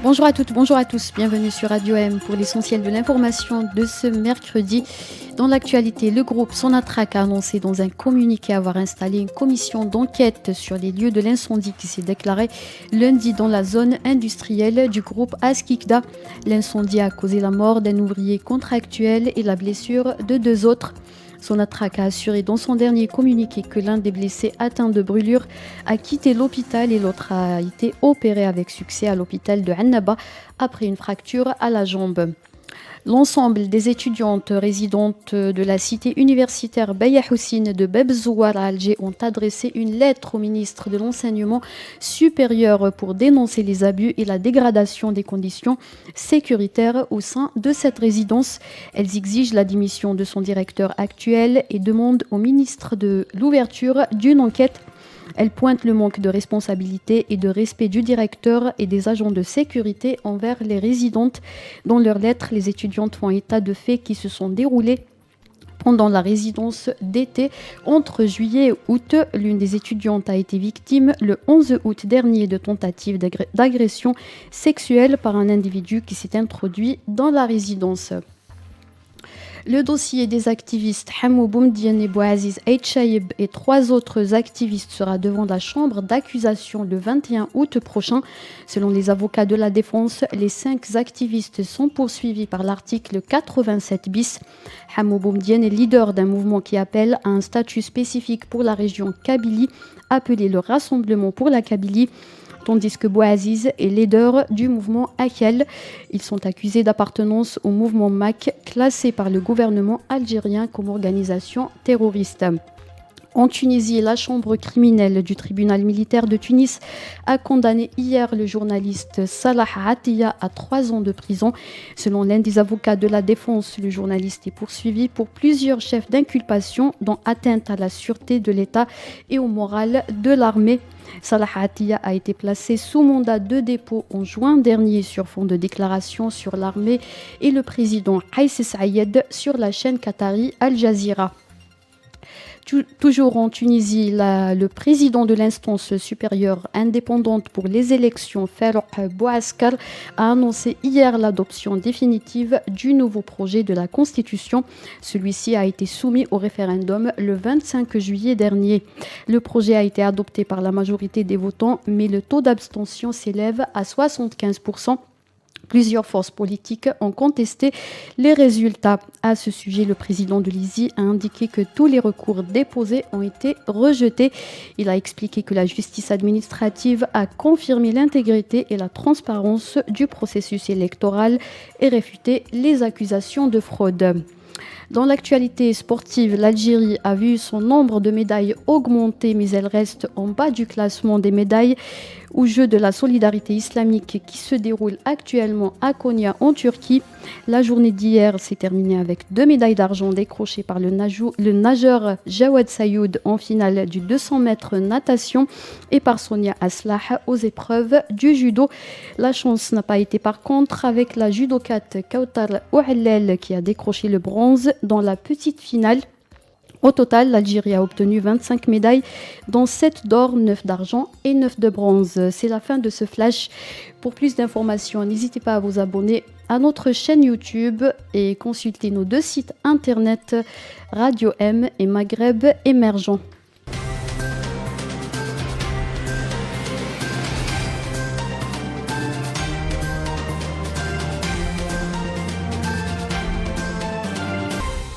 Bonjour à toutes, bonjour à tous, bienvenue sur Radio M pour l'essentiel de l'information de ce mercredi. Dans l'actualité, le groupe Sonatrach a annoncé dans un communiqué avoir installé une commission d'enquête sur les lieux de l'incendie qui s'est déclaré lundi dans la zone industrielle du groupe Askikda. L'incendie a causé la mort d'un ouvrier contractuel et la blessure de 2 autres. Sonatrach a assuré dans son dernier communiqué que l'un des blessés atteints de brûlure a quitté l'hôpital et l'autre a été opéré avec succès à l'hôpital de Annaba après une fracture à la jambe. L'ensemble des étudiantes résidentes de la cité universitaire Beya Houssine de Beb Zouar à Alger ont adressé une lettre au ministre de l'Enseignement supérieur pour dénoncer les abus et la dégradation des conditions sécuritaires au sein de cette résidence. Elles exigent la démission de son directeur actuel et demandent au ministre de l'ouverture d'une enquête. Elle pointe le manque de responsabilité et de respect du directeur et des agents de sécurité envers les résidentes. Dans leur lettre, les étudiantes font état de faits qui se sont déroulés pendant la résidence d'été entre juillet et août. L'une des étudiantes a été victime le 11 août dernier de tentatives d'agression sexuelle par un individu qui s'est introduit dans la résidence. Le dossier des activistes Hamou Boumediene et Bouaziz Aïtchaïb et 3 autres activistes sera devant la chambre d'accusation le 21 août prochain. Selon les avocats de la défense, les 5 activistes sont poursuivis par l'article 87 bis. Hamou Boumediene est leader d'un mouvement qui appelle à un statut spécifique pour la région Kabylie, appelé le Rassemblement pour la Kabylie, tandis que Bouaziz est leader du mouvement Akel. Ils sont accusés d'appartenance au mouvement MAC, classé par le gouvernement algérien comme organisation terroriste. En Tunisie, la chambre criminelle du tribunal militaire de Tunis a condamné hier le journaliste Salah Attia à 3 ans de prison. Selon l'un des avocats de la défense, le journaliste est poursuivi pour plusieurs chefs d'inculpation, dont atteinte à la sûreté de l'État et au moral de l'armée. Salah Attia a été placé sous mandat de dépôt en juin dernier sur fond de déclaration sur l'armée et le président Haïs Saïed sur la chaîne qatari Al Jazeera. Toujours en Tunisie, le président de l'instance supérieure indépendante pour les élections, Farouk Bouaskar, a annoncé hier l'adoption définitive du nouveau projet de la Constitution. Celui-ci a été soumis au référendum le 25 juillet dernier. Le projet a été adopté par la majorité des votants, mais le taux d'abstention s'élève à 75%. Plusieurs forces politiques ont contesté les résultats. À ce sujet, le président de l'ISI a indiqué que tous les recours déposés ont été rejetés. Il a expliqué que la justice administrative a confirmé l'intégrité et la transparence du processus électoral et réfuté les accusations de fraude. Dans l'actualité sportive, l'Algérie a vu son nombre de médailles augmenter, mais elle reste en bas du classement des médailles aux Jeux de la solidarité islamique qui se déroulent actuellement à Konya en Turquie. La journée d'hier s'est terminée avec 2 médailles d'argent décrochées par le nageur Jawad Sayoud en finale du 200 mètres natation et par Sonia Aslah aux épreuves du judo. La chance n'a pas été par contre avec la judokate Kautar Ouhellel qui a décroché le bronze dans la petite finale. Au total, l'Algérie a obtenu 25 médailles, dont 7 d'or, 9 d'argent et 9 de bronze. C'est la fin de ce flash. Pour plus d'informations, n'hésitez pas à vous abonner à notre chaîne YouTube et consulter nos 2 sites internet Radio M et Maghreb Émergent.